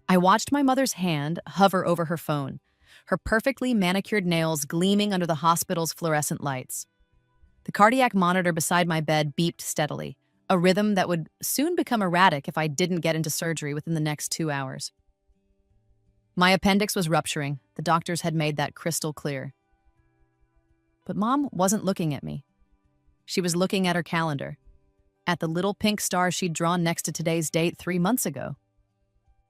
I watched my mother's hand hover over her phone, her perfectly manicured nails gleaming under the hospital's fluorescent lights. The cardiac monitor beside my bed beeped steadily, a rhythm that would soon become erratic if I didn't get into surgery within the next 2 hours. My appendix was rupturing. The doctors had made that crystal clear. But Mom wasn't looking at me. She was looking at her calendar, at the little pink star she'd drawn next to today's date 3 months ago.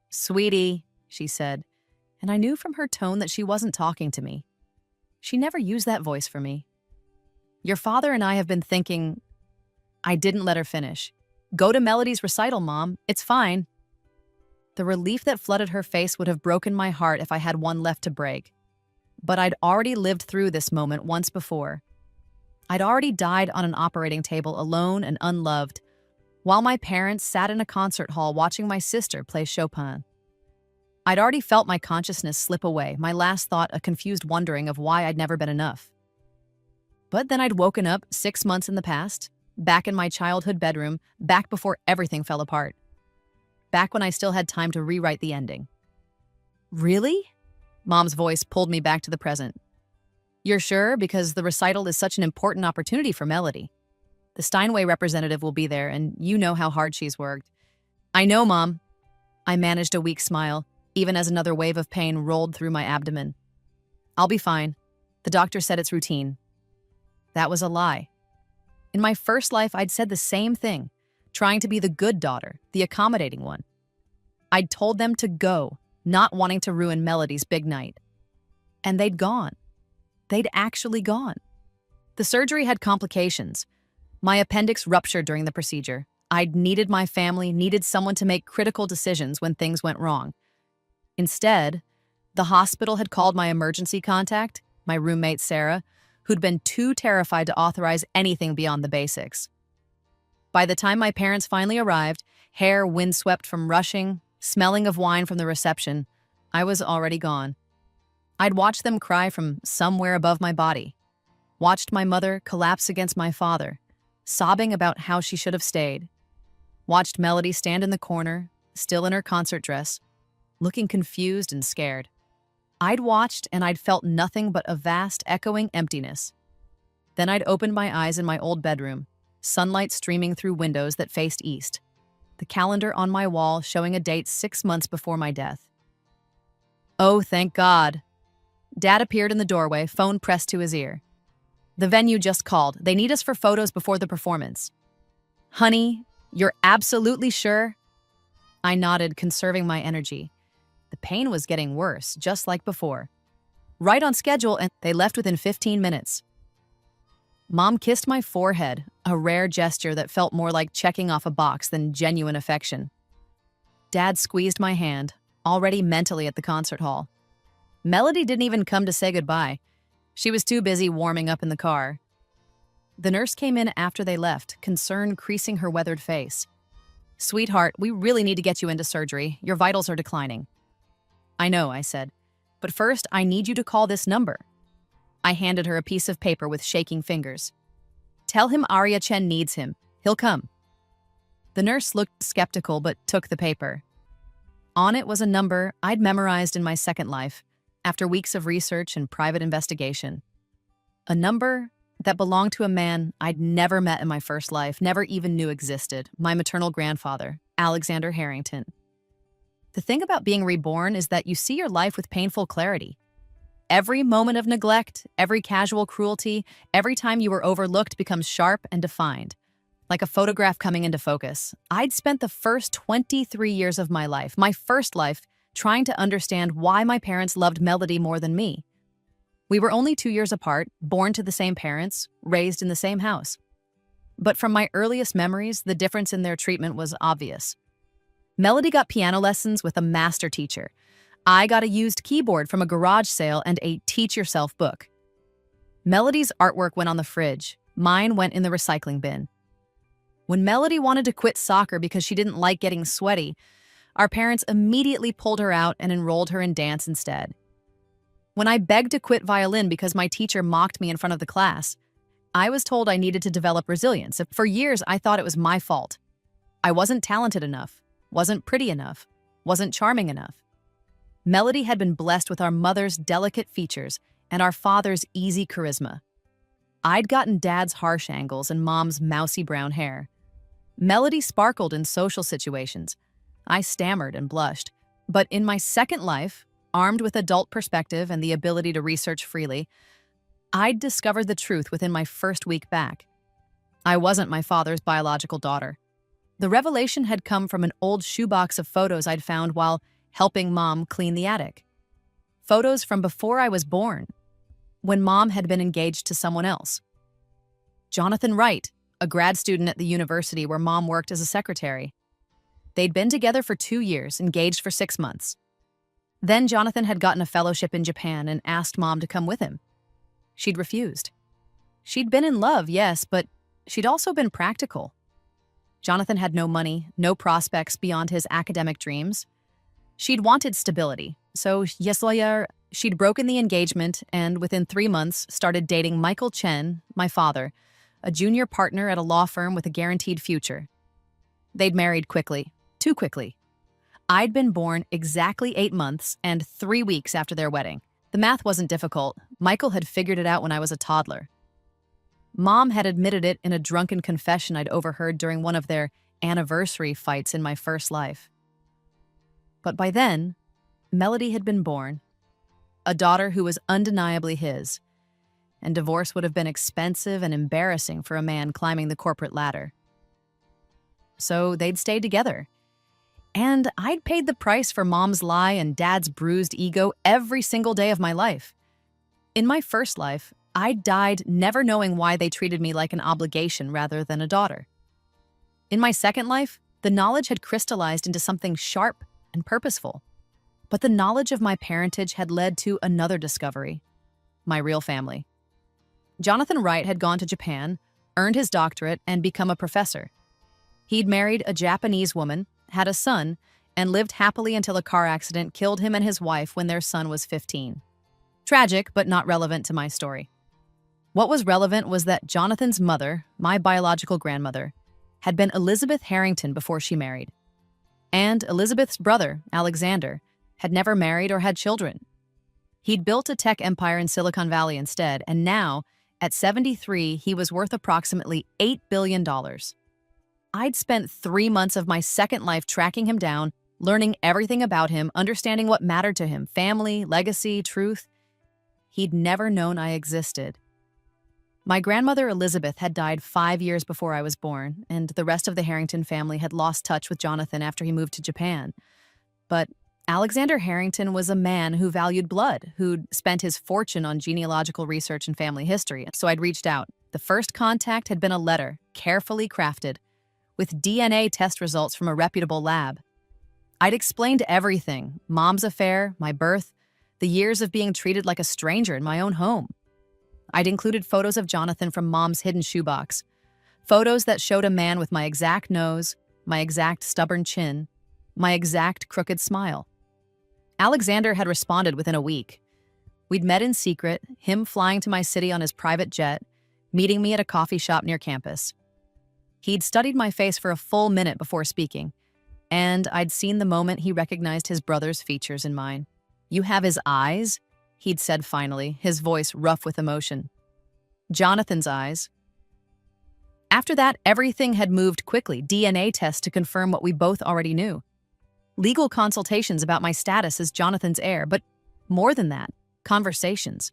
"Sweetie," she said, and I knew from her tone that she wasn't talking to me. She never used that voice for me. "Your father and I have been thinking—" I didn't let her finish. "Go to Melody's recital, Mom. It's fine." The relief that flooded her face would have broken my heart if I had one left to break. But I'd already lived through this moment once before. I'd already died on an operating table alone and unloved, while my parents sat in a concert hall watching my sister play Chopin. I'd already felt my consciousness slip away, my last thought a confused wondering of why I'd never been enough. But then I'd woken up 6 months in the past, back in my childhood bedroom, back before everything fell apart. Back when I still had time to rewrite the ending. "Really?" Mom's voice pulled me back to the present. "You're sure? Because the recital is such an important opportunity for Melody. The Steinway representative will be there, and you know how hard she's worked." "I know, Mom." I managed a weak smile, even as another wave of pain rolled through my abdomen. "I'll be fine. The doctor said it's routine." That was a lie. In my first life, I'd said the same thing, trying to be the good daughter, the accommodating one. I'd told them to go, not wanting to ruin Melody's big night. And they'd gone. They'd actually gone. The surgery had complications. My appendix ruptured during the procedure. I'd needed my family, needed someone to make critical decisions when things went wrong. Instead, the hospital had called my emergency contact, my roommate Sarah, who'd been too terrified to authorize anything beyond the basics. By the time my parents finally arrived, hair windswept from rushing, smelling of wine from the reception, I was already gone. I'd watched them cry from somewhere above my body, watched my mother collapse against my father, sobbing about how she should have stayed, watched Melody stand in the corner, still in her concert dress, looking confused and scared. I'd watched and I'd felt nothing but a vast, echoing emptiness. Then I'd opened my eyes in my old bedroom, sunlight streaming through windows that faced east, the calendar on my wall showing a date 6 months before my death. "Oh, thank God." Dad appeared in the doorway, phone pressed to his ear. "The venue just called. They need us for photos before the performance." "Honey, you're absolutely sure?" I nodded, conserving my energy. The pain was getting worse, just like before. "Right on schedule," and they left within 15 minutes. Mom kissed my forehead, a rare gesture that felt more like checking off a box than genuine affection. Dad squeezed my hand, already mentally at the concert hall. Melody didn't even come to say goodbye. She was too busy warming up in the car. The nurse came in after they left, concern creasing her weathered face. "Sweetheart, we really need to get you into surgery. Your vitals are declining." "I know," I said. "But first, I need you to call this number." I handed her a piece of paper with shaking fingers. "Tell him Arya Chen needs him. He'll come." The nurse looked skeptical but took the paper. On it was a number I'd memorized in my second life, after weeks of research and private investigation. A number that belonged to a man I'd never met in my first life, never even knew existed, my maternal grandfather, Alexander Harrington. The thing about being reborn is that you see your life with painful clarity. Every moment of neglect, every casual cruelty, every time you were overlooked becomes sharp and defined, like a photograph coming into focus. I'd spent the first 23 years of my life, my first life, trying to understand why my parents loved Melody more than me. We were only 2 years apart, born to the same parents, raised in the same house. But from my earliest memories, the difference in their treatment was obvious. Melody got piano lessons with a master teacher. I got a used keyboard from a garage sale and a teach-yourself book. Melody's artwork went on the fridge. Mine went in the recycling bin. When Melody wanted to quit soccer because she didn't like getting sweaty, our parents immediately pulled her out and enrolled her in dance instead. When I begged to quit violin because my teacher mocked me in front of the class, I was told I needed to develop resilience. For years, I thought it was my fault. I wasn't talented enough, wasn't pretty enough, wasn't charming enough. Melody had been blessed with our mother's delicate features and our father's easy charisma. I'd gotten Dad's harsh angles and Mom's mousy brown hair. Melody sparkled in social situations. I stammered and blushed. But in my second life, armed with adult perspective and the ability to research freely, I'd discovered the truth within my first week back. I wasn't my father's biological daughter. The revelation had come from an old shoebox of photos I'd found while helping Mom clean the attic. Photos from before I was born, when Mom had been engaged to someone else. Jonathan Wright, a grad student at the university where Mom worked as a secretary. They'd been together for 2 years, engaged for 6 months. Then Jonathan had gotten a fellowship in Japan and asked Mom to come with him. She'd refused. She'd been in love, yes, but she'd also been practical. Jonathan had no money, no prospects beyond his academic dreams. She'd wanted stability, so she'd broken the engagement and within 3 months started dating Michael Chen, my father, a junior partner at a law firm with a guaranteed future. They'd married quickly, too quickly. I'd been born exactly 8 months and 3 weeks after their wedding. The math wasn't difficult. Michael had figured it out when I was a toddler. Mom had admitted it in a drunken confession I'd overheard during one of their anniversary fights in my first life. But by then, Melody had been born, a daughter who was undeniably his, and divorce would have been expensive and embarrassing for a man climbing the corporate ladder. So they'd stayed together. And I'd paid the price for Mom's lie and Dad's bruised ego every single day of my life. In my first life, I died never knowing why they treated me like an obligation rather than a daughter. In my second life, the knowledge had crystallized into something sharp and purposeful. But the knowledge of my parentage had led to another discovery: my real family. Jonathan Wright had gone to Japan, earned his doctorate, and become a professor. He'd married a Japanese woman, had a son, and lived happily until a car accident killed him and his wife when their son was 15. Tragic, but not relevant to my story. What was relevant was that Jonathan's mother, my biological grandmother, had been Elizabeth Harrington before she married. And Elizabeth's brother, Alexander, had never married or had children. He'd built a tech empire in Silicon Valley instead, and now, at 73, he was worth approximately $8 billion. I'd spent 3 months of my second life tracking him down, learning everything about him, understanding what mattered to him: family, legacy, truth. He'd never known I existed. My grandmother Elizabeth had died 5 years before I was born, and the rest of the Harrington family had lost touch with Jonathan after he moved to Japan. But Alexander Harrington was a man who valued blood, who'd spent his fortune on genealogical research and family history, so I'd reached out. The first contact had been a letter, carefully crafted, with DNA test results from a reputable lab. I'd explained everything: Mom's affair, my birth, the years of being treated like a stranger in my own home. I'd included photos of Jonathan from Mom's hidden shoebox, photos that showed a man with my exact nose, my exact stubborn chin, my exact crooked smile. Alexander had responded within a week. We'd met in secret, him flying to my city on his private jet, meeting me at a coffee shop near campus. He'd studied my face for a full minute before speaking, and I'd seen the moment he recognized his brother's features in mine. "You have his eyes?" he'd said finally, his voice rough with emotion. "Jonathan's eyes." After that, everything had moved quickly. DNA tests to confirm what we both already knew. Legal consultations about my status as Jonathan's heir, but more than that, conversations.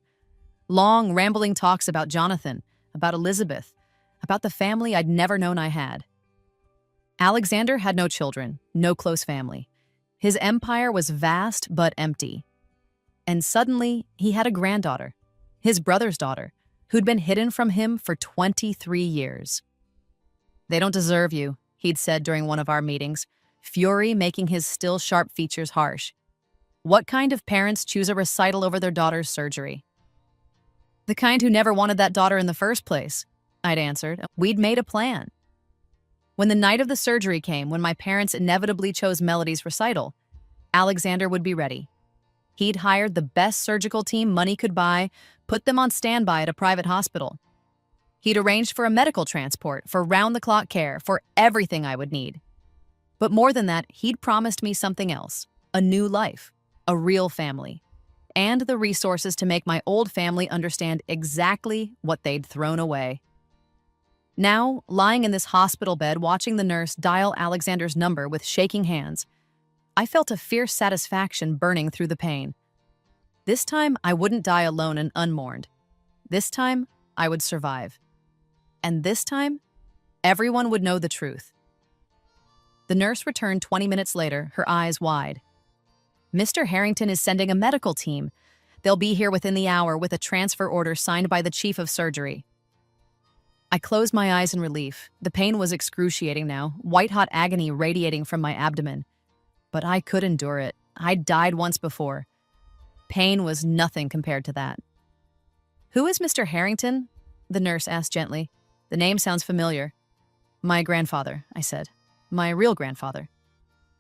Long, rambling talks about Jonathan, about Elizabeth, about the family I'd never known I had. Alexander had no children, no close family. His empire was vast but empty. And suddenly, he had a granddaughter, his brother's daughter, who'd been hidden from him for 23 years. "They don't deserve you," he'd said during one of our meetings, fury making his still sharp features harsh. "What kind of parents choose a recital over their daughter's surgery?" "The kind who never wanted that daughter in the first place," I'd answered. We'd made a plan. When the night of the surgery came, when my parents inevitably chose Melody's recital, Alexander would be ready. He'd hired the best surgical team money could buy, put them on standby at a private hospital. He'd arranged for a medical transport, for round-the-clock care, for everything I would need. But more than that, he'd promised me something else: a new life. a real family, and the resources to make my old family understand exactly what they'd thrown away. Now, lying in this hospital bed watching the nurse dial Alexander's number with shaking hands, I felt a fierce satisfaction burning through the pain. This time, I wouldn't die alone and unmourned. This time, I would survive. And this time, everyone would know the truth. The nurse returned 20 minutes later, her eyes wide. "Mr. Harrington is sending a medical team. They'll be here within the hour with a transfer order signed by the chief of surgery." I closed my eyes in relief. The pain was excruciating now, white-hot agony radiating from my abdomen. But I could endure it. I'd died once before. Pain was nothing compared to that. "Who is Mr. Harrington?" the nurse asked gently. "The name sounds familiar." "My grandfather," I said. "My real grandfather."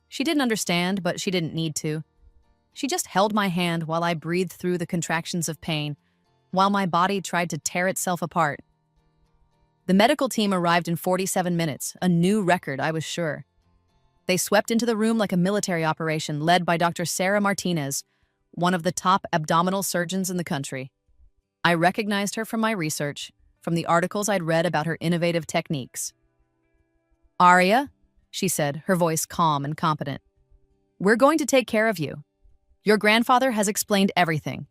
She didn't understand, but she didn't need to. She just held my hand while I breathed through the contractions of pain, while my body tried to tear itself apart. The medical team arrived in 47 minutes, a new record, I was sure. They swept into the room like a military operation led by Dr. Sarah Martinez, one of the top abdominal surgeons in the country. I recognized her from my research, from the articles I'd read about her innovative techniques. "Aria," she said, her voice calm and competent, "we're going to take care of you. Your grandfather has explained everything.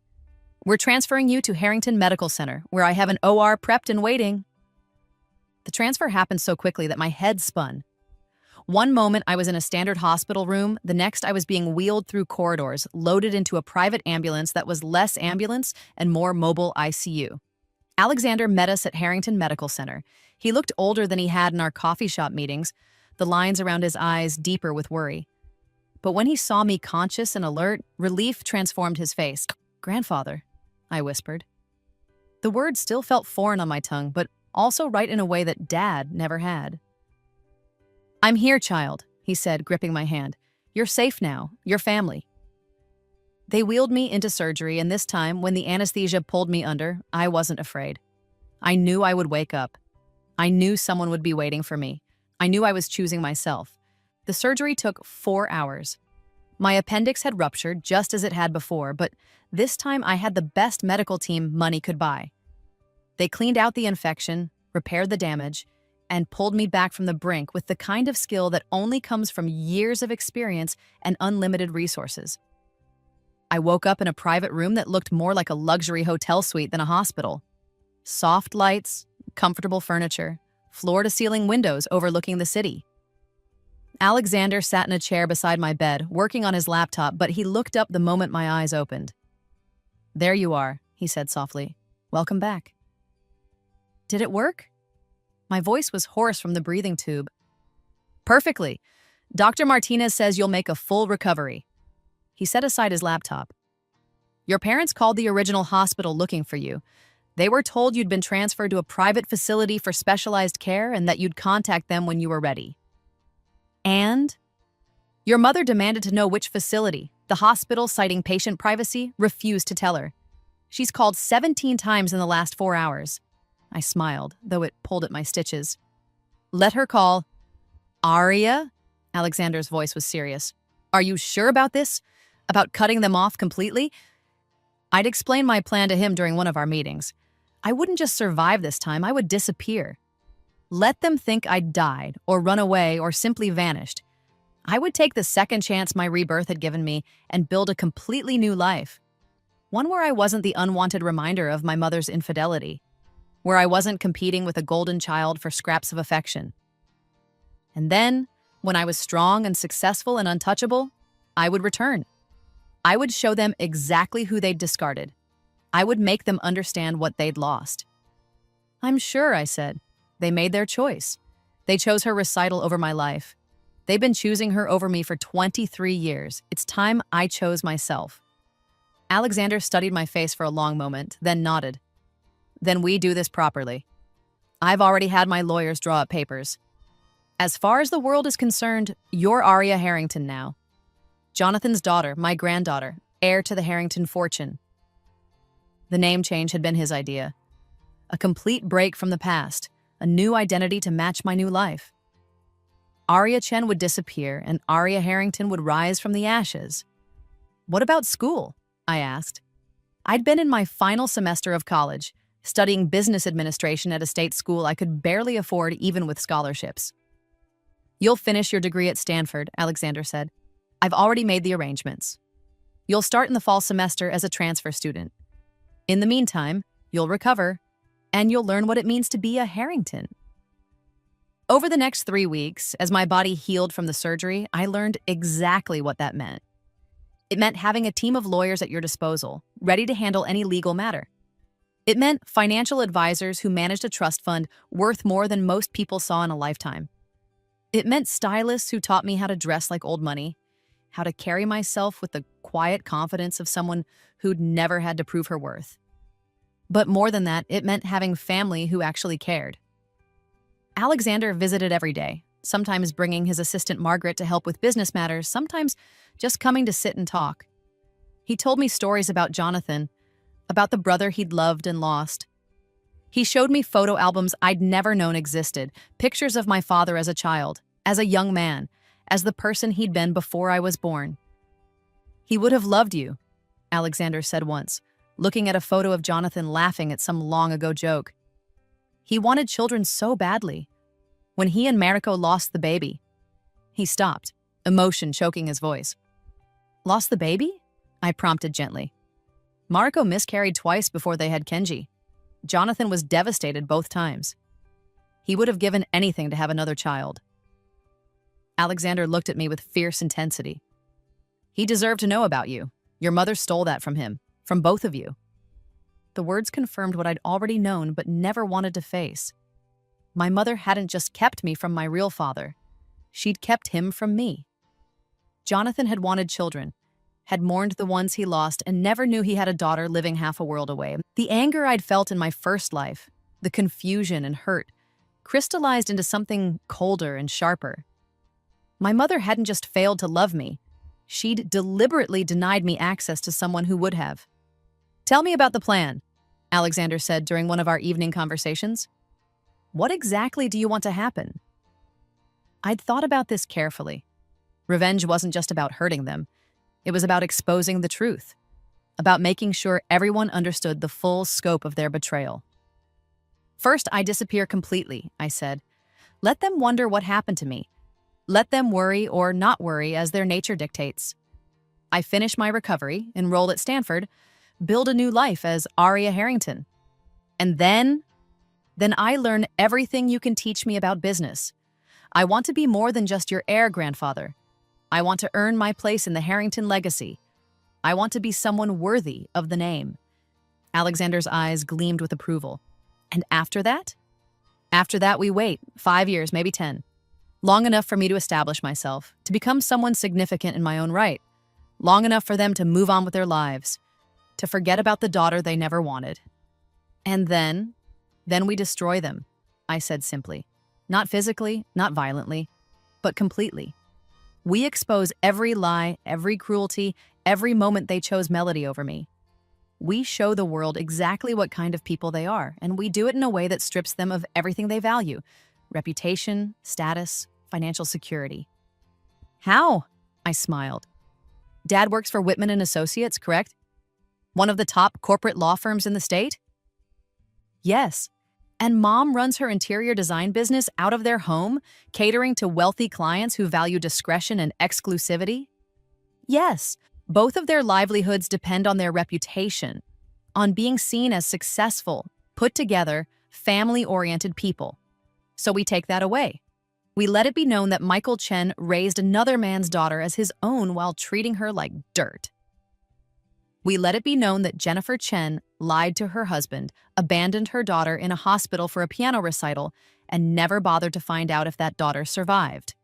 We're transferring you to Harrington Medical Center, where I have an OR prepped and waiting." The transfer happened so quickly that my head spun. One moment I was in a standard hospital room, the next I was being wheeled through corridors, loaded into a private ambulance that was less ambulance and more mobile ICU. Alexander met us at Harrington Medical Center. He looked older than he had in our coffee shop meetings, the lines around his eyes deeper with worry. But when he saw me conscious and alert, relief transformed his face. "Grandfather," I whispered. The word still felt foreign on my tongue, but also right in a way that Dad never had. "I'm here, child," he said, gripping my hand. "You're safe now, your family." They wheeled me into surgery, and this time, when the anesthesia pulled me under, I wasn't afraid. I knew I would wake up. I knew someone would be waiting for me. I knew I was choosing myself. The surgery took 4 hours. My appendix had ruptured just as it had before, but this time I had the best medical team money could buy. They cleaned out the infection, repaired the damage, and pulled me back from the brink with the kind of skill that only comes from years of experience and unlimited resources. I woke up in a private room that looked more like a luxury hotel suite than a hospital. Soft lights, comfortable furniture, floor-to-ceiling windows overlooking the city. Alexander sat in a chair beside my bed, working on his laptop, but he looked up the moment my eyes opened. "There you are," he said softly. "Welcome back." Did it work? My voice was hoarse from the breathing tube. "Perfectly. Dr. Martinez says you'll make a full recovery." He set aside his laptop. "Your parents called the original hospital looking for you. They were told you'd been transferred to a private facility for specialized care and that you'd contact them when you were ready." "And?" "Your mother demanded to know which facility. The hospital, citing patient privacy, refused to tell her. She's called 17 times in the last 4 hours. I smiled, though it pulled at my stitches. "Let her call." "Aria?" Alexander's voice was serious. "Are you sure about this? About cutting them off completely?" I'd explained my plan to him during one of our meetings. I wouldn't just survive this time, I would disappear. Let them think I'd died, or run away, or simply vanished. I would take the second chance my rebirth had given me and build a completely new life. One where I wasn't the unwanted reminder of my mother's infidelity. Where I wasn't competing with a golden child for scraps of affection. And then, when I was strong and successful and untouchable, I would return. I would show them exactly who they'd discarded. I would make them understand what they'd lost. "I'm sure," I said. "They made their choice. They chose her Recital over my life. They've been choosing her over me for 23 years. It's time I chose myself." Alexander studied my face for a long moment, then nodded. "Then we do this properly. I've already had my lawyers draw up papers. As far as the world is concerned, you're Aria Harrington now. Jonathan's daughter, my granddaughter, heir to the Harrington fortune." The name change had been his idea. A complete break from the past, a new identity to match my new life. Aria Chen would disappear, and Aria Harrington would rise from the ashes. What about school? I asked. I'd been in my final semester of college, studying business administration at a state school I could barely afford even with scholarships. You'll finish your degree at Stanford, Alexander said. I've already made the arrangements. You'll start in the fall semester as a transfer student. In the meantime, you'll recover, and you'll learn what it means to be a Harrington. Over the next 3 weeks, as my body healed from the surgery, I learned exactly what that meant. It meant having a team of lawyers at your disposal, ready to handle any legal matter. It meant financial advisors who managed a trust fund worth more than most people saw in a lifetime. It meant stylists who taught me how to dress like old money, how to carry myself with the quiet confidence of someone who'd never had to prove her worth. But more than that, it meant having family who actually cared. Alexander visited every day, sometimes bringing his assistant Margaret to help with business matters, sometimes just coming to sit and talk. He told me stories about Jonathan, about the brother he'd loved and lost. He showed me photo albums I'd never known existed, pictures of my father as a child, as a young man, as the person he'd been before I was born. He would have loved you, Alexander said once, looking at a photo of Jonathan laughing at some long-ago joke. He wanted children so badly. When he and Mariko lost the baby, he stopped, emotion choking his voice. Lost the baby? I prompted gently. Mariko miscarried twice before they had Kenji. Jonathan was devastated both times. He would have given anything to have another child. Alexander looked at me with fierce intensity. He deserved to know about you. Your mother stole that from him, from both of you. The words confirmed what I'd already known but never wanted to face. My mother hadn't just kept me from my real father. She'd kept him from me. Jonathan had wanted children, had mourned the ones he lost, and never knew he had a daughter living half a world away. The anger I'd felt in my first life, the confusion and hurt, crystallized into something colder and sharper. My mother hadn't just failed to love me. She'd deliberately denied me access to someone who would have. Tell me about the plan, Alexander said during one of our evening conversations. What exactly do you want to happen? I'd thought about this carefully. Revenge wasn't just about hurting them. It was about exposing the truth, about making sure everyone understood the full scope of their betrayal. First, I disappear completely, I said. Let them wonder what happened to me. Let them worry or not worry as their nature dictates. I finish my recovery, enroll at Stanford, build a new life as Aria Harrington. And then I learn everything you can teach me about business. I want to be more than just your heir, grandfather. I want to earn my place in the Harrington legacy. I want to be someone worthy of the name. Alexander's eyes gleamed with approval. And after that? After that, we wait, 5 years, maybe 10. Long enough for me to establish myself, to become someone significant in my own right. Long enough for them to move on with their lives, to forget about the daughter they never wanted. And then we destroy them, I said simply. Not physically, not violently, but completely. We expose every lie, every cruelty, every moment they chose Melody over me. We show the world exactly what kind of people they are, and we do it in a way that strips them of everything they value: reputation, status, financial security. How? I smiled. Dad works for Whitman and Associates, correct? One of the top corporate law firms in the state? Yes. And Mom runs her interior design business out of their home, catering to wealthy clients who value discretion and exclusivity? Yes. Both of their livelihoods depend on their reputation, on being seen as successful, put together, family-oriented people. So we take that away. We let it be known that Michael Chen raised another man's daughter as his own while treating her like dirt. We let it be known that Jennifer Chen lied to her husband, abandoned her daughter in a hospital for a piano recital, and never bothered to find out if that daughter survived.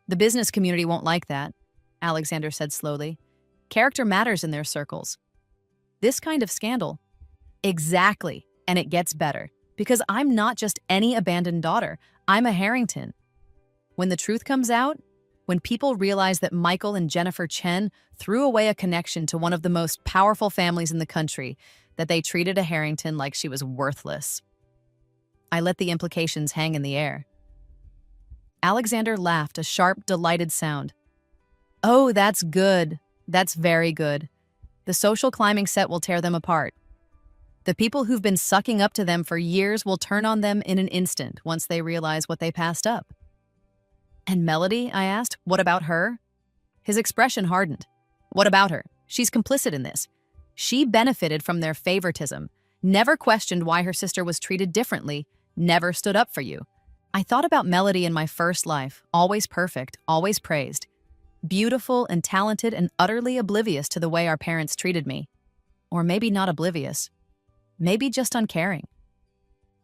The business community won't like that, Alexander said slowly. Character matters in their circles. This kind of scandal. Exactly, and it gets better, because I'm not just any abandoned daughter. I'm a Harrington. When the truth comes out, when people realize that Michael and Jennifer Chen threw away a connection to one of the most powerful families in the country, that they treated a Harrington like she was worthless. I let the implications hang in the air. Alexander laughed, a sharp, delighted sound. Oh, that's good. That's very good. The social climbing set will tear them apart. The people who've been sucking up to them for years will turn on them in an instant once they realize what they passed up. And Melody, I asked, what about her? His expression hardened. What about her? She's complicit in this. She benefited from their favoritism, never questioned why her sister was treated differently, never stood up for you. I thought about Melody in my first life, always perfect, always praised. Beautiful and talented and utterly oblivious to the way our parents treated me. Or maybe not oblivious. Maybe just uncaring.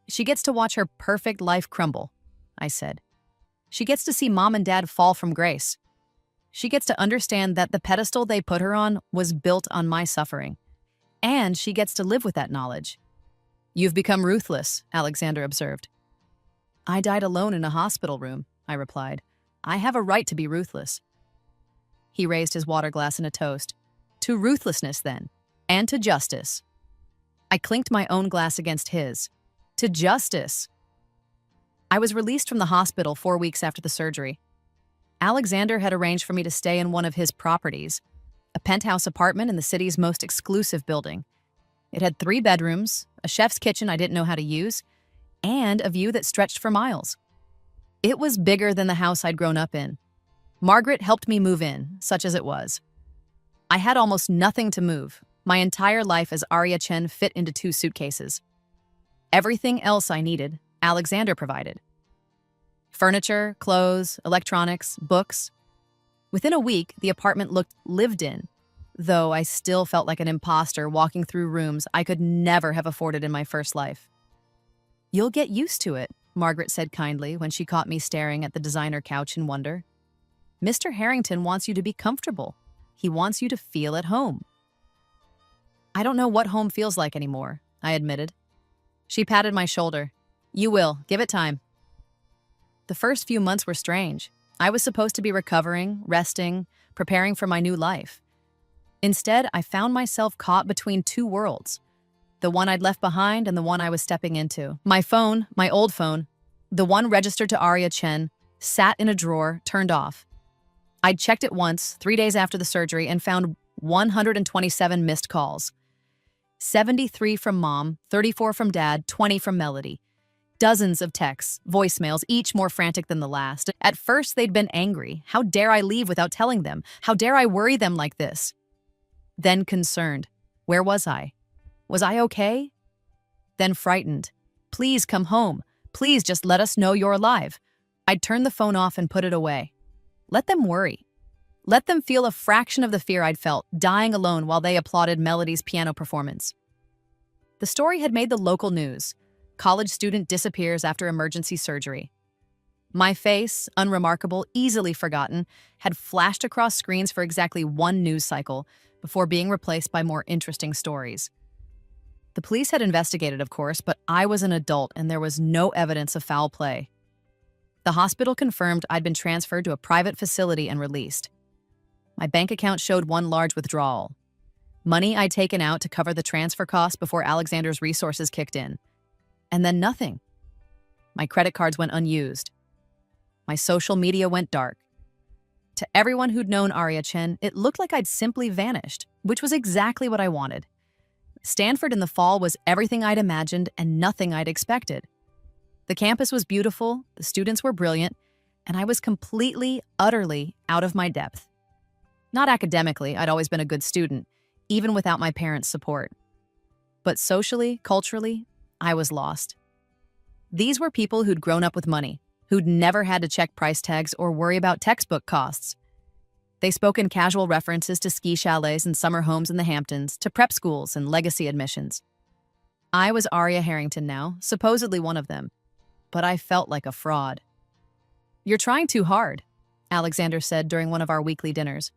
She gets to watch her perfect life crumble, I said. She gets to see mom and dad fall from grace. She gets to understand that the pedestal they put her on was built on my suffering. And she gets to live with that knowledge. You've become ruthless, Alexander observed. I died alone in a hospital room, I replied. I have a right to be ruthless. He raised his water glass in a toast. To ruthlessness, then, and to justice. I clinked my own glass against his. To justice. I was released from the hospital 4 weeks after the surgery. Alexander had arranged for me to stay in one of his properties, a penthouse apartment in the city's most exclusive building. It had 3 bedrooms, a chef's kitchen I didn't know how to use, and a view that stretched for miles. It was bigger than the house I'd grown up in. Margaret helped me move in, such as it was. I had almost nothing to move. My entire life as Arya Chen fit into 2 suitcases. Everything else I needed, Alexander provided. Furniture, clothes, electronics, books. Within a week, the apartment looked lived in, though I still felt like an imposter walking through rooms I could never have afforded in my first life. You'll get used to it, Margaret said kindly when she caught me staring at the designer couch in wonder. Mr. Harrington wants you to be comfortable. He wants you to feel at home. I don't know what home feels like anymore, I admitted. She patted my shoulder. You will. Give it time. The first few months were strange. I was supposed to be recovering, resting, preparing for my new life. Instead, I found myself caught between 2 worlds. The one I'd left behind and the one I was stepping into. My phone, my old phone, the one registered to Arya Chen, sat in a drawer, turned off. I'd checked it once, 3 days after the surgery, and found 127 missed calls. 73 from mom, 34 from dad, 20 from Melody. Dozens of texts, voicemails, each more frantic than the last. At first, they'd been angry. How dare I leave without telling them? How dare I worry them like this? Then concerned. Where was I? Was I okay? Then frightened. Please come home. Please just let us know you're alive. I'd turn the phone off and put it away. Let them worry. Let them feel a fraction of the fear I'd felt, dying alone while they applauded Melody's piano performance. The story had made the local news. College student disappears after emergency surgery. My face, unremarkable, easily forgotten, had flashed across screens for exactly 1 news cycle before being replaced by more interesting stories. The police had investigated, of course, but I was an adult and there was no evidence of foul play. The hospital confirmed I'd been transferred to a private facility and released. My bank account showed 1 large withdrawal. Money I'd taken out to cover the transfer costs before Alexander's resources kicked in. And then nothing. My credit cards went unused. My social media went dark. To everyone who'd known Arya Chen, it looked like I'd simply vanished, which was exactly what I wanted. Stanford in the fall was everything I'd imagined and nothing I'd expected. The campus was beautiful, the students were brilliant, and I was completely, utterly out of my depth. Not academically, I'd always been a good student, even without my parents' support. But socially, culturally, I was lost. These were people who'd grown up with money, who'd never had to check price tags or worry about textbook costs. They spoke in casual references to ski chalets and summer homes in the Hamptons, to prep schools and legacy admissions. I was Arya Harrington now, supposedly one of them, but I felt like a fraud. You're trying too hard, Alexander said during one of our weekly dinners.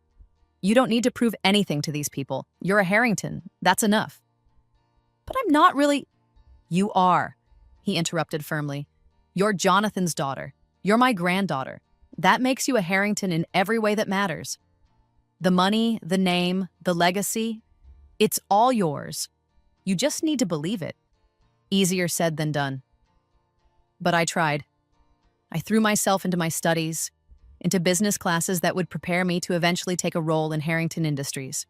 You don't need to prove anything to these people. You're a Harrington. That's enough. But I'm not really... You are, he interrupted firmly. You're Jonathan's daughter. You're my granddaughter. That makes you a Harrington in every way that matters. The money, the name, the legacy, it's all yours. You just need to believe it. Easier said than done. But I tried. I threw myself into my studies, into business classes that would prepare me to eventually take a role in Harrington Industries.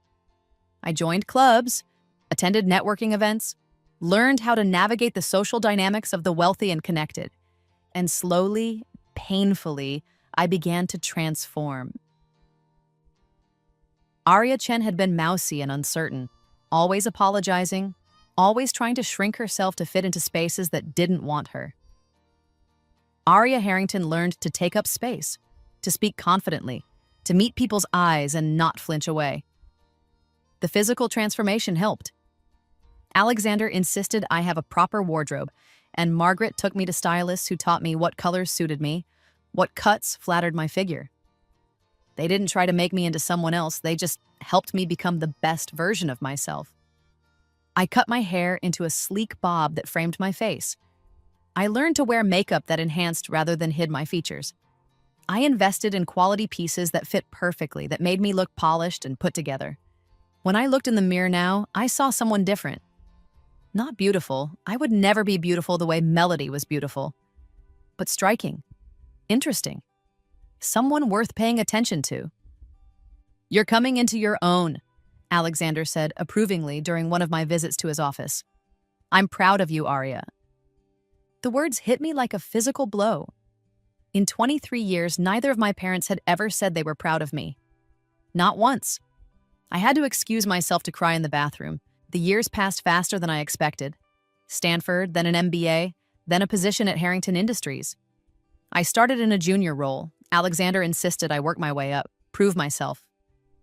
I joined clubs, attended networking events, learned how to navigate the social dynamics of the wealthy and connected, and slowly, painfully, I began to transform. Arya Chen had been mousy and uncertain, always apologizing, always trying to shrink herself to fit into spaces that didn't want her. Arya Harrington learned to take up space, to speak confidently, to meet people's eyes and not flinch away. The physical transformation helped. Alexander insisted I have a proper wardrobe, and Margaret took me to stylists who taught me what colors suited me, what cuts flattered my figure. They didn't try to make me into someone else, they just helped me become the best version of myself. I cut my hair into a sleek bob that framed my face. I learned to wear makeup that enhanced rather than hid my features. I invested in quality pieces that fit perfectly, that made me look polished and put together. When I looked in the mirror now, I saw someone different. Not beautiful. I would never be beautiful the way Melody was beautiful. But striking. Interesting. Someone worth paying attention to. "You're coming into your own," Alexander said approvingly during one of my visits to his office. "I'm proud of you, Arya." The words hit me like a physical blow. In 23 years, neither of my parents had ever said they were proud of me. Not once. I had to excuse myself to cry in the bathroom. The years passed faster than I expected. Stanford, then an MBA, then a position at Harrington Industries. I started in a junior role. Alexander insisted I work my way up, prove myself.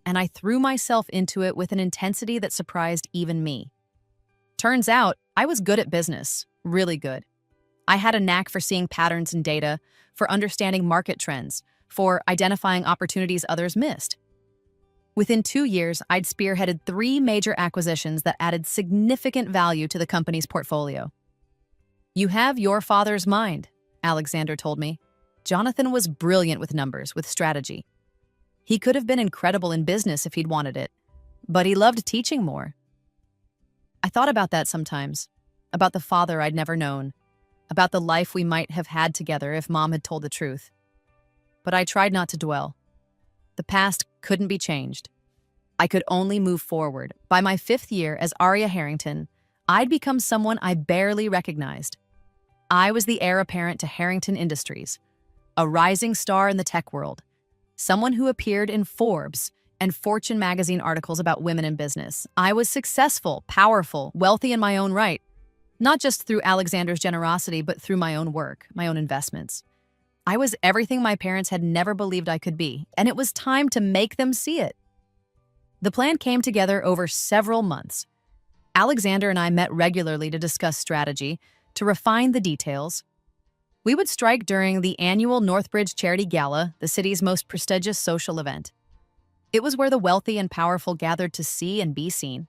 And I threw myself into it with an intensity that surprised even me. Turns out, I was good at business, really good. I had a knack for seeing patterns in data, for understanding market trends, for identifying opportunities others missed. Within 2 years, I'd spearheaded 3 major acquisitions that added significant value to the company's portfolio. "You have your father's mind," Alexander told me. Jonathan was brilliant with numbers, with strategy. He could have been incredible in business if he'd wanted it, but he loved teaching more. I thought about that sometimes, about the father I'd never known, about the life we might have had together if Mom had told the truth. But I tried not to dwell. The past couldn't be changed. I could only move forward. By my 5th year as Arya Harrington, I'd become someone I barely recognized. I was the heir apparent to Harrington Industries, a rising star in the tech world, someone who appeared in Forbes and Fortune magazine articles about women in business. I was successful, powerful, wealthy in my own right, not just through Alexander's generosity, but through my own work, my own investments. I was everything my parents had never believed I could be, and it was time to make them see it. The plan came together over several months. Alexander and I met regularly to discuss strategy, to refine the details. We would strike during the annual Northbridge Charity Gala, the city's most prestigious social event. It was where the wealthy and powerful gathered to see and be seen,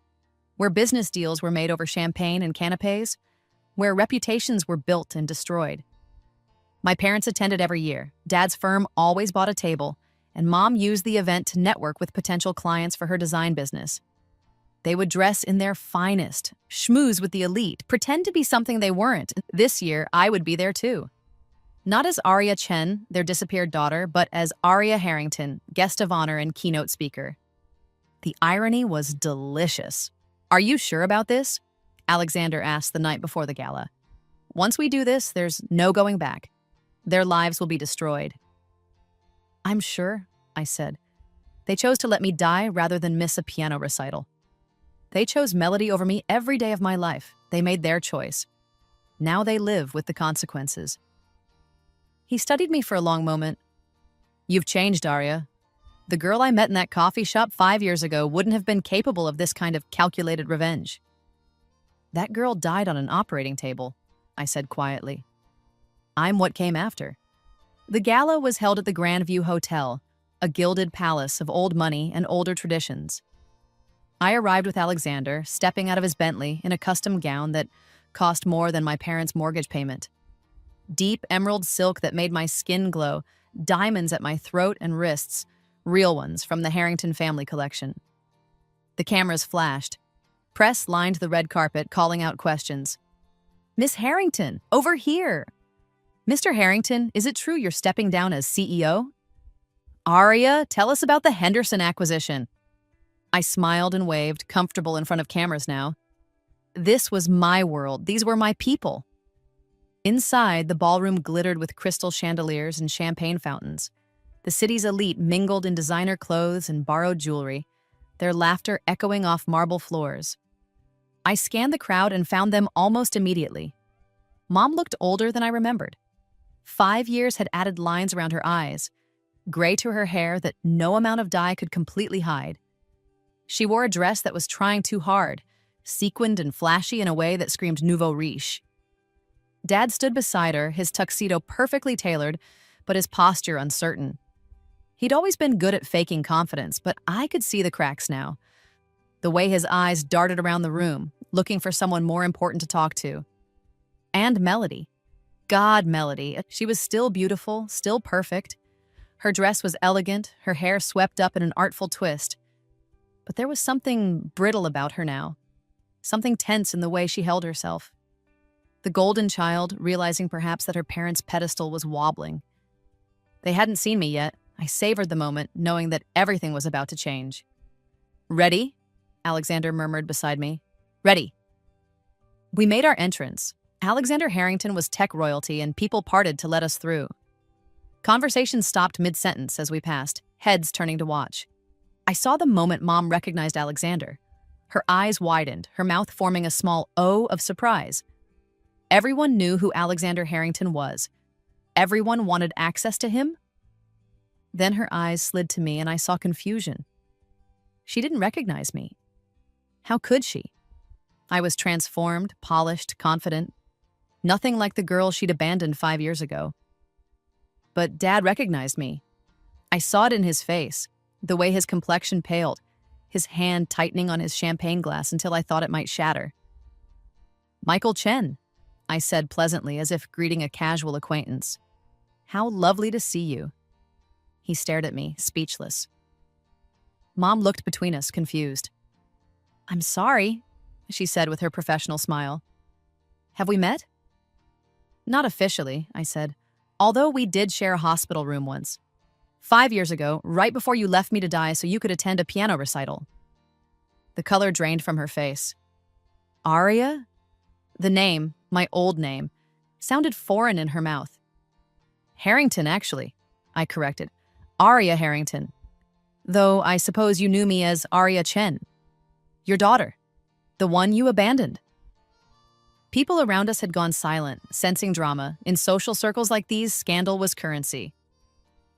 where business deals were made over champagne and canapes, where reputations were built and destroyed. My parents attended every year. Dad's firm always bought a table, and Mom used the event to network with potential clients for her design business. They would dress in their finest, schmooze with the elite, pretend to be something they weren't. This year, I would be there too. Not as Arya Chen, their disappeared daughter, but as Arya Harrington, guest of honor and keynote speaker. The irony was delicious. "Are you sure about this?" Alexander asked the night before the gala. "Once we do this, there's no going back. Their lives will be destroyed." "I'm sure," I said. "They chose to let me die rather than miss a piano recital. They chose Melody over me every day of my life. They made their choice. Now they live with the consequences." He studied me for a long moment. "You've changed, Arya. The girl I met in that coffee shop 5 years ago wouldn't have been capable of this kind of calculated revenge." "That girl died on an operating table," I said quietly. "I'm what came after." The gala was held at the Grandview Hotel, a gilded palace of old money and older traditions. I arrived with Alexander, stepping out of his Bentley in a custom gown that cost more than my parents' mortgage payment. Deep emerald silk that made my skin glow, diamonds at my throat and wrists, real ones from the Harrington family collection. The cameras flashed. Press lined the red carpet, calling out questions. "Miss Harrington, over here!" "Mr. Harrington, is it true you're stepping down as CEO?" Aria, tell us about the Henderson acquisition. I smiled and waved, comfortable in front of cameras now. This was my world. These were my people. Inside, the ballroom glittered with crystal chandeliers and champagne fountains. The city's elite mingled in designer clothes and borrowed jewelry, their laughter echoing off marble floors. I scanned the crowd and found them almost immediately. Mom looked older than I remembered. 5 years had added lines around her eyes, gray to her hair that no amount of dye could completely hide. She wore a dress that was trying too hard, sequined and flashy in a way that screamed nouveau riche. Dad stood beside her, his tuxedo perfectly tailored, but his posture uncertain. He'd always been good at faking confidence, but I could see the cracks now. The way his eyes darted around the room, looking for someone more important to talk to. And Melody. God, Melody. She was still beautiful, still perfect. Her dress was elegant, her hair swept up in an artful twist. But there was something brittle about her now. Something tense in the way she held herself. The golden child, realizing perhaps that her parents' pedestal was wobbling. They hadn't seen me yet. I savored the moment, knowing that everything was about to change. "Ready?" Alexander murmured beside me. "Ready." We made our entrance. Alexander Harrington was tech royalty, and people parted to let us through. Conversation stopped mid-sentence as we passed, heads turning to watch. I saw the moment Mom recognized Alexander. Her eyes widened, her mouth forming a small O of surprise. Everyone knew who Alexander Harrington was. Everyone wanted access to him. Then her eyes slid to me and I saw confusion. She didn't recognize me. How could she? I was transformed, polished, confident. Nothing like the girl she'd abandoned 5 years ago. But Dad recognized me. I saw it in his face, the way his complexion paled, his hand tightening on his champagne glass until I thought it might shatter. "Michael Chen," I said pleasantly as if greeting a casual acquaintance. "How lovely to see you." He stared at me, speechless. Mom looked between us, confused. "I'm sorry," she said with her professional smile. "Have we met?" "Not officially," I said, "although we did share a hospital room once. 5 years ago, right before you left me to die so you could attend a piano recital." The color drained from her face. "Aria?" The name, my old name, sounded foreign in her mouth. "Harrington, actually," I corrected. "Aria Harrington. Though I suppose you knew me as Aria Chen. Your daughter. The one you abandoned." People around us had gone silent, sensing drama. In social circles like these, scandal was currency.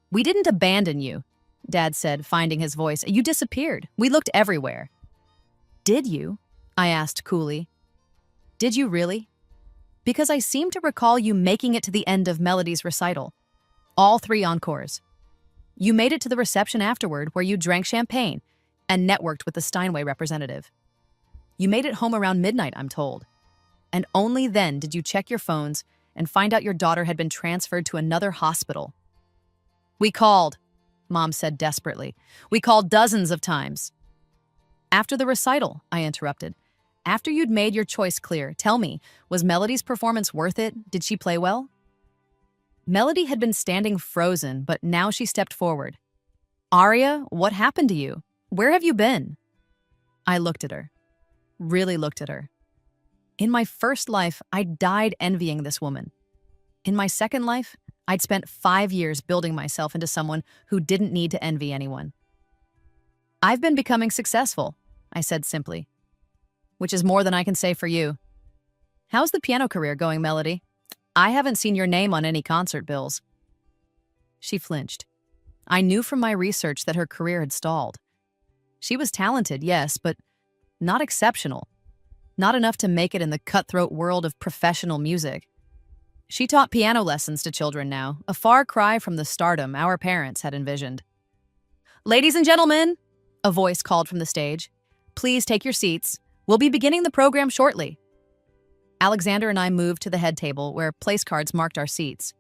"We didn't abandon you," Dad said, finding his voice. "You disappeared. We looked everywhere." "Did you?" I asked coolly. "Did you really? Because I seem to recall you making it to the end of Melody's recital. All 3 encores. You made it to the reception afterward where you drank champagne and networked with the Steinway representative. You made it home around midnight, I'm told. And only then did you check your phones and find out your daughter had been transferred to another hospital." "We called," Mom said desperately. "We called dozens of times." "After the recital," I interrupted. "After you'd made your choice clear, tell me, was Melody's performance worth it? Did she play well?" Melody had been standing frozen, but now she stepped forward. "Aria, what happened to you? Where have you been?" I looked at her. Really looked at her. In my first life, I died envying this woman. In my second life, I'd spent 5 years building myself into someone who didn't need to envy anyone. "I've been becoming successful," I said simply. "Which is more than I can say for you. How's the piano career going, Melody? I haven't seen your name on any concert bills." She flinched. I knew from my research that her career had stalled. She was talented, yes, but not exceptional. Not enough to make it in the cutthroat world of professional music. She taught piano lessons to children now, a far cry from the stardom our parents had envisioned. "Ladies and gentlemen," a voice called from the stage, "please take your seats. We'll be beginning the program shortly." Alexander and I moved to the head table where place cards marked our seats.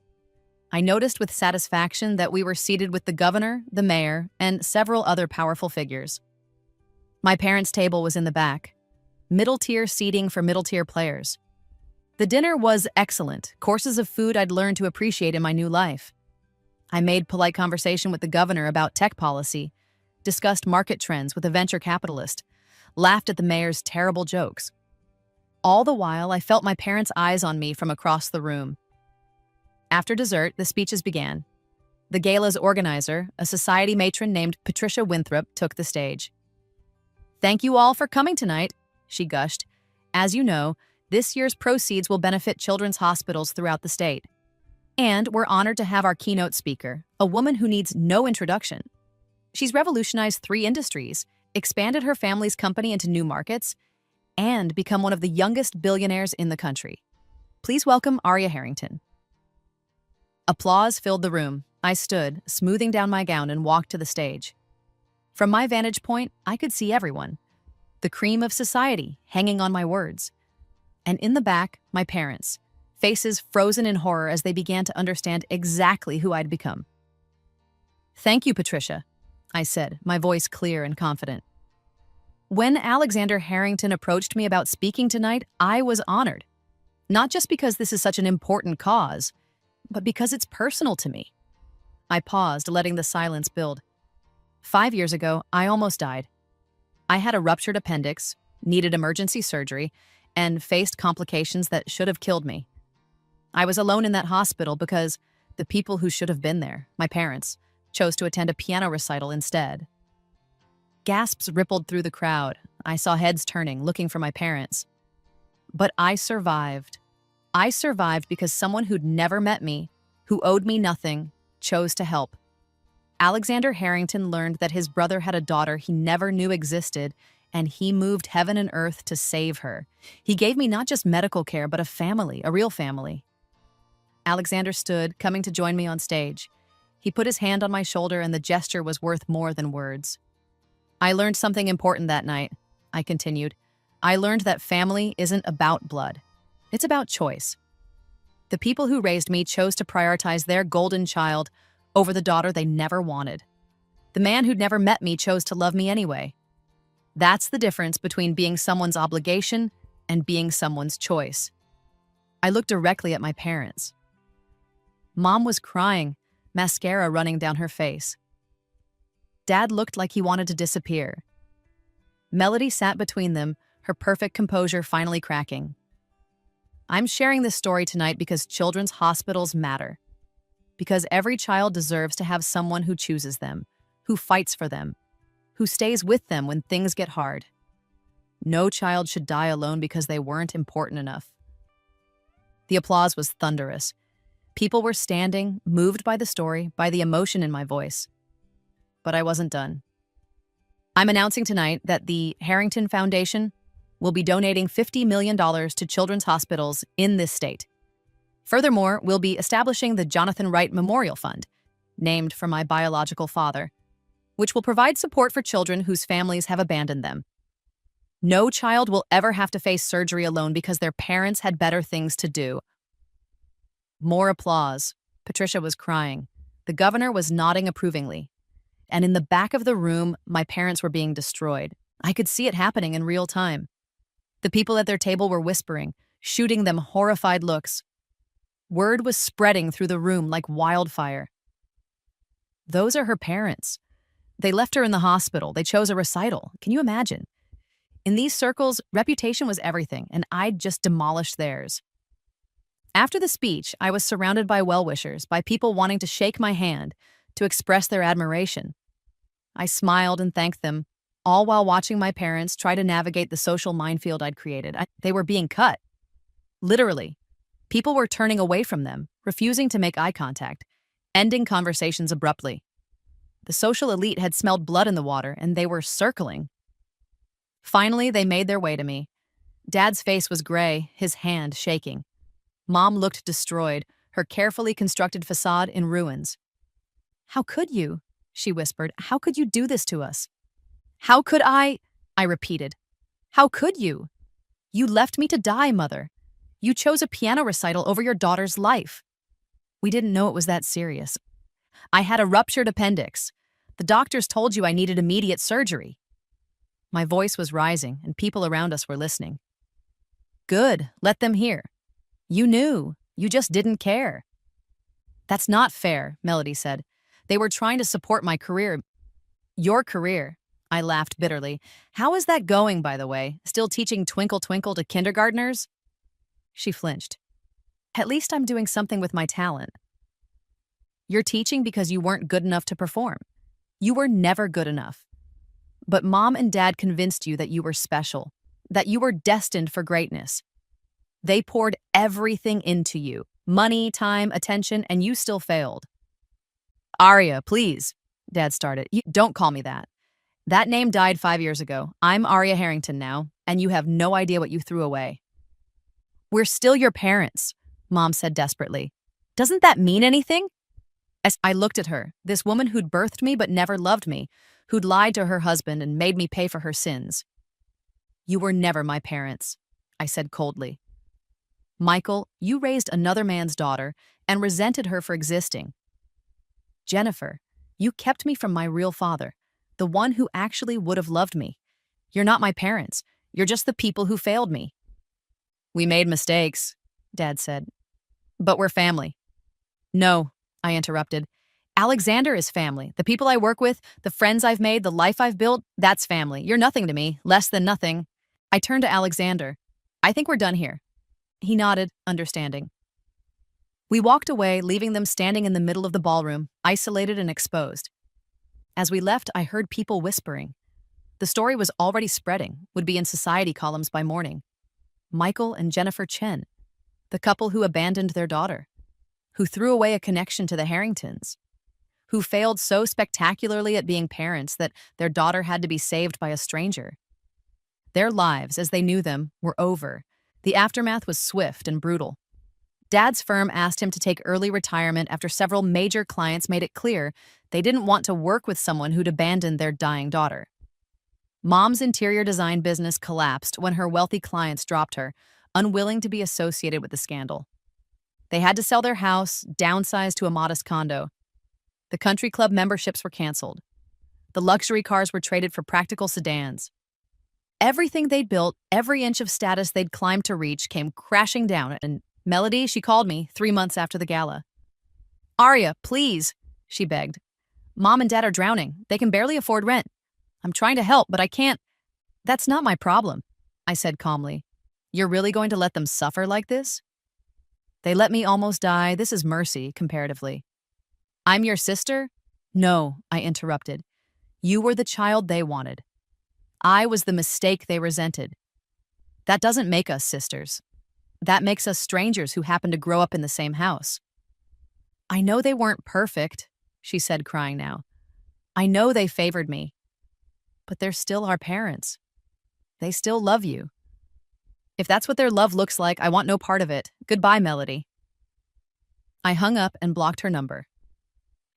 I noticed with satisfaction that we were seated with the governor, the mayor, and several other powerful figures. My parents' table was in the back. Middle-tier seating for middle-tier players. The dinner was excellent, courses of food I'd learned to appreciate in my new life. I made polite conversation with the governor about tech policy, discussed market trends with a venture capitalist, laughed at the mayor's terrible jokes. All the while, I felt my parents' eyes on me from across the room. After dessert, the speeches began. The gala's organizer, a society matron named Patricia Winthrop, took the stage. "Thank you all for coming tonight," she gushed. "As you know, this year's proceeds will benefit children's hospitals throughout the state. And we're honored to have our keynote speaker, a woman who needs no introduction. She's revolutionized 3 industries, expanded her family's company into new markets, and become one of the youngest billionaires in the country. Please welcome Aria Harrington." Applause filled the room. I stood, smoothing down my gown, and walked to the stage. From my vantage point, I could see everyone. The cream of society, hanging on my words. And in the back, my parents, faces frozen in horror as they began to understand exactly who I'd become. "Thank you, Patricia," I said, my voice clear and confident. When Alexander Harrington approached me about speaking tonight, I was honored. Not just because this is such an important cause, but because it's personal to me. I paused, letting the silence build. 5 years ago, I almost died. I had a ruptured appendix, needed emergency surgery, and faced complications that should have killed me. I was alone in that hospital because the people who should have been there, my parents, chose to attend a piano recital instead. Gasps rippled through the crowd. I saw heads turning, looking for my parents. But I survived. I survived because someone who'd never met me, who owed me nothing, chose to help. Alexander Harrington learned that his brother had a daughter he never knew existed, and he moved heaven and earth to save her. He gave me not just medical care, but a family, a real family. Alexander stood, coming to join me on stage. He put his hand on my shoulder, and the gesture was worth more than words. "I learned something important that night," I continued. "I learned that family isn't about blood. It's about choice. The people who raised me chose to prioritize their golden child over the daughter they never wanted. The man who'd never met me chose to love me anyway. That's the difference between being someone's obligation and being someone's choice." I looked directly at my parents. Mom was crying, mascara running down her face. Dad looked like he wanted to disappear. Melody sat between them, her perfect composure finally cracking. I'm sharing this story tonight because children's hospitals matter. Because every child deserves to have someone who chooses them, who fights for them, who stays with them when things get hard. No child should die alone because they weren't important enough. The applause was thunderous. People were standing, moved by the story, by the emotion in my voice. But I wasn't done. I'm announcing tonight that the Harrington Foundation will be donating $50 million to children's hospitals in this state. Furthermore, we'll be establishing the Jonathan Wright Memorial Fund, named for my biological father, which will provide support for children whose families have abandoned them. No child will ever have to face surgery alone because their parents had better things to do. More applause. Patricia was crying. The governor was nodding approvingly. And in the back of the room, my parents were being destroyed. I could see it happening in real time. The people at their table were whispering, shooting them horrified looks. Word was spreading through the room like wildfire. Those are her parents. They left her in the hospital. They chose a recital. Can you imagine? In these circles, reputation was everything, and I'd just demolished theirs. After the speech, I was surrounded by well-wishers, by people wanting to shake my hand, to express their admiration. I smiled and thanked them, all while watching my parents try to navigate the social minefield I'd created. They were being cut. Literally. People were turning away from them, refusing to make eye contact, ending conversations abruptly. The social elite had smelled blood in the water, and they were circling. Finally, they made their way to me. Dad's face was gray, his hand shaking. Mom looked destroyed, her carefully constructed facade in ruins. "How could you?" she whispered. "How could you do this to us?" "How could I repeated. "How could you? You left me to die, Mother. You chose a piano recital over your daughter's life." "We didn't know it was that serious. I had a ruptured appendix. The doctors told you I needed immediate surgery." My voice was rising, and people around us were listening. "Good, let them hear. You knew. You just didn't care." That's not fair, Melody said. They were trying to support my career. Your career. I laughed bitterly. How is that going, by the way? Still teaching Twinkle Twinkle to kindergartners? She flinched. At least I'm doing something with my talent. You're teaching because you weren't good enough to perform. You were never good enough. But Mom and Dad convinced you that you were special, that you were destined for greatness. They poured everything into you, money, time, attention, and you still failed. Aria, please, Dad started. Don't call me that. That name died 5 years ago. I'm Aria Harrington now, and you have no idea what you threw away. We're still your parents, Mom said desperately. Doesn't that mean anything? As I looked at her, this woman who'd birthed me but never loved me, who'd lied to her husband and made me pay for her sins. You were never my parents, I said coldly. Michael, you raised another man's daughter and resented her for existing. Jennifer, you kept me from my real father, the one who actually would have loved me. You're not my parents. You're just the people who failed me. We made mistakes, Dad said. But we're family. No, I interrupted. Alexander is family. The people I work with, the friends I've made, the life I've built, that's family. You're nothing to me, less than nothing. I turned to Alexander. I think we're done here. He nodded, understanding. We walked away, leaving them standing in the middle of the ballroom, isolated and exposed. As we left, I heard people whispering. The story was already spreading, would be in society columns by morning. Michael and Jennifer Chen, the couple who abandoned their daughter, who threw away a connection to the Harringtons, who failed so spectacularly at being parents that their daughter had to be saved by a stranger. Their lives, as they knew them, were over. The aftermath was swift and brutal. Dad's firm asked him to take early retirement after several major clients made it clear they didn't want to work with someone who'd abandoned their dying daughter. Mom's interior design business collapsed when her wealthy clients dropped her, unwilling to be associated with the scandal. They had to sell their house, downsize to a modest condo. The country club memberships were canceled. The luxury cars were traded for practical sedans. Everything they'd built, every inch of status they'd climbed to reach came crashing down, and Melody, she called me 3 months after the gala. Aria, please, she begged. Mom and Dad are drowning. They can barely afford rent. I'm trying to help, but I can't. That's not my problem, I said calmly. You're really going to let them suffer like this? They let me almost die. This is mercy, comparatively. I'm your sister? No, I interrupted. You were the child they wanted. I was the mistake they resented. That doesn't make us sisters. That makes us strangers who happen to grow up in the same house. I know they weren't perfect, she said, crying now. I know they favored me. But they're still our parents. They still love you. If that's what their love looks like, I want no part of it. Goodbye, Melody. I hung up and blocked her number.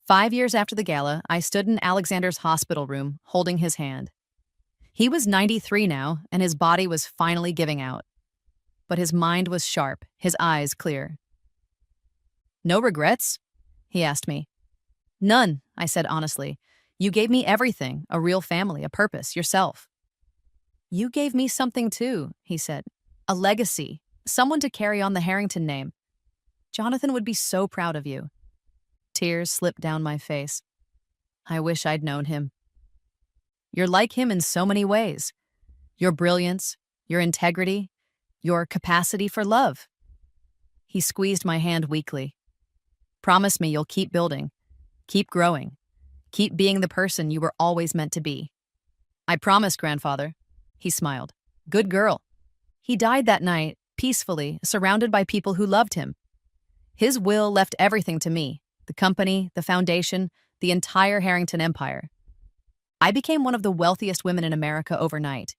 5 years after the gala, I stood in Alexander's hospital room, holding his hand. He was 93 now, and his body was finally giving out. But his mind was sharp, his eyes clear. No regrets? He asked me. None, I said honestly. You gave me everything, a real family, a purpose, yourself. You gave me something too, he said. A legacy, someone to carry on the Harrington name. Jonathan would be so proud of you. Tears slipped down my face. I wish I'd known him. You're like him in so many ways. Your brilliance, your integrity, your capacity for love. He squeezed my hand weakly. Promise me you'll keep building, keep growing, keep being the person you were always meant to be. I promise, grandfather. He smiled. Good girl. He died that night, peacefully, surrounded by people who loved him. His will left everything to me, the company, the foundation, the entire Harrington empire. I became one of the wealthiest women in America overnight.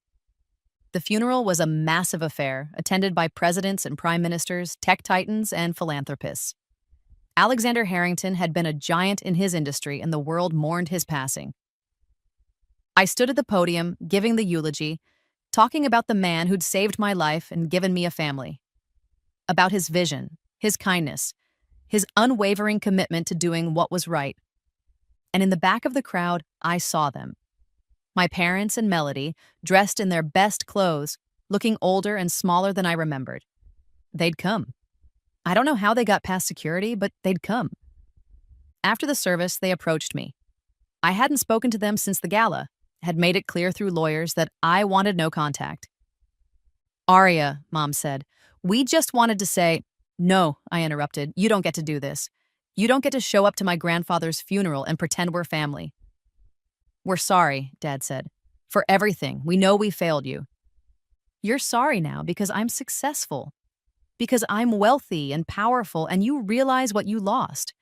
The funeral was a massive affair, attended by presidents and prime ministers, tech titans, and philanthropists. Alexander Harrington had been a giant in his industry, and the world mourned his passing. I stood at the podium, giving the eulogy, talking about the man who'd saved my life and given me a family. About his vision, his kindness, his unwavering commitment to doing what was right. And in the back of the crowd, I saw them. My parents and Melody, dressed in their best clothes, looking older and smaller than I remembered. They'd come. I don't know how they got past security, but they'd come. After the service, they approached me. I hadn't spoken to them since the gala, had made it clear through lawyers that I wanted no contact. Arya, Mom said, we just wanted to say, no, I interrupted, you don't get to do this. You don't get to show up to my grandfather's funeral and pretend we're family. We're sorry, Dad said, for everything. We know we failed you. You're sorry now because I'm successful, because I'm wealthy and powerful and you realize what you lost.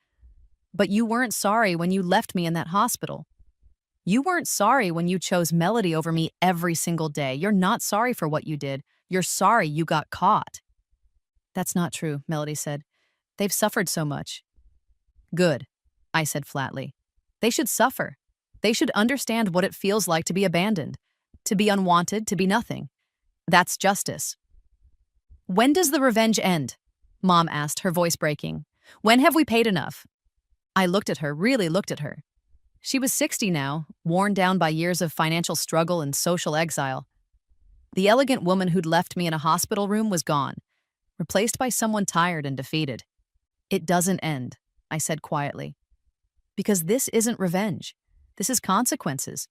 But you weren't sorry when you left me in that hospital. You weren't sorry when you chose Melody over me every single day. You're not sorry for what you did. You're sorry you got caught. That's not true, Melody said. They've suffered so much. Good, I said flatly. They should suffer. They should understand what it feels like to be abandoned, to be unwanted, to be nothing. That's justice. When does the revenge end? Mom asked, her voice breaking. When have we paid enough? I looked at her, really looked at her. She was 60 now, worn down by years of financial struggle and social exile. The elegant woman who'd left me in a hospital room was gone, replaced by someone tired and defeated. It doesn't end, I said quietly. Because this isn't revenge. This is consequences.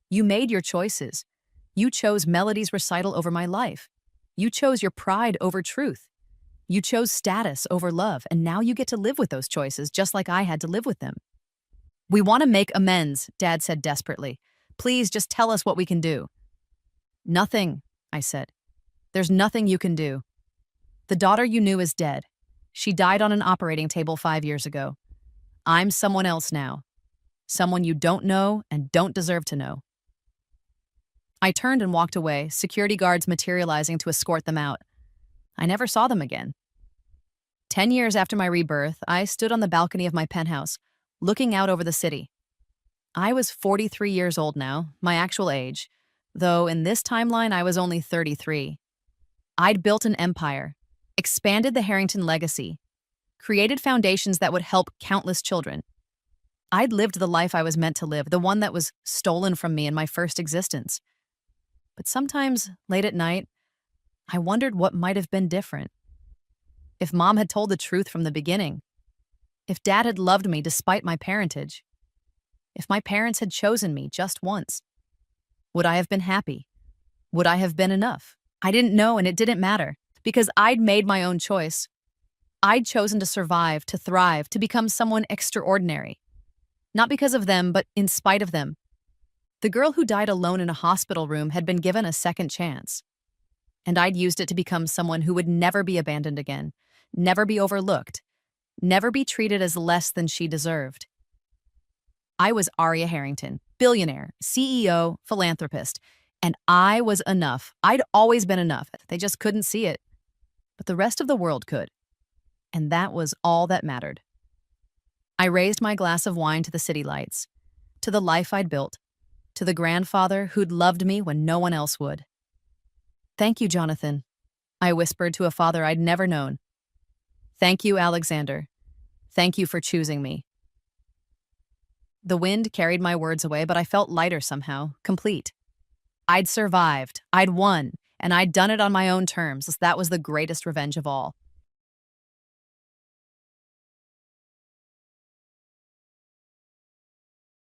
You made your choices. You chose Melody's recital over my life. You chose your pride over truth. You chose status over love, and now you get to live with those choices just like I had to live with them. We want to make amends, Dad said desperately. Please just tell us what we can do. Nothing, I said. There's nothing you can do. The daughter you knew is dead. She died on an operating table 5 years ago. I'm someone else now. Someone you don't know and don't deserve to know. I turned and walked away, security guards materializing to escort them out. I never saw them again. 10 years after my rebirth, I stood on the balcony of my penthouse, looking out over the city. I was 43 years old now, my actual age, though in this timeline I was only 33. I'd built an empire, expanded the Harrington legacy, created foundations that would help countless children. I'd lived the life I was meant to live, the one that was stolen from me in my first existence. But sometimes, late at night, I wondered what might have been different. If Mom had told the truth from the beginning. If Dad had loved me despite my parentage. If my parents had chosen me just once. Would I have been happy? Would I have been enough? I didn't know, and it didn't matter, because I'd made my own choice. I'd chosen to survive, to thrive, to become someone extraordinary. Not because of them, but in spite of them. The girl who died alone in a hospital room had been given a second chance. And I'd used it to become someone who would never be abandoned again, never be overlooked, never be treated as less than she deserved. I was Arya Harrington, billionaire, CEO, philanthropist, and I was enough. I'd always been enough. They just couldn't see it. But the rest of the world could. And that was all that mattered. I raised my glass of wine to the city lights, to the life I'd built, to the grandfather who'd loved me when no one else would. Thank you, Jonathan, I whispered to a father I'd never known. Thank you, Alexander. Thank you for choosing me. The wind carried my words away, but I felt lighter somehow, complete. I'd survived, I'd won, and I'd done it on my own terms. That was the greatest revenge of all.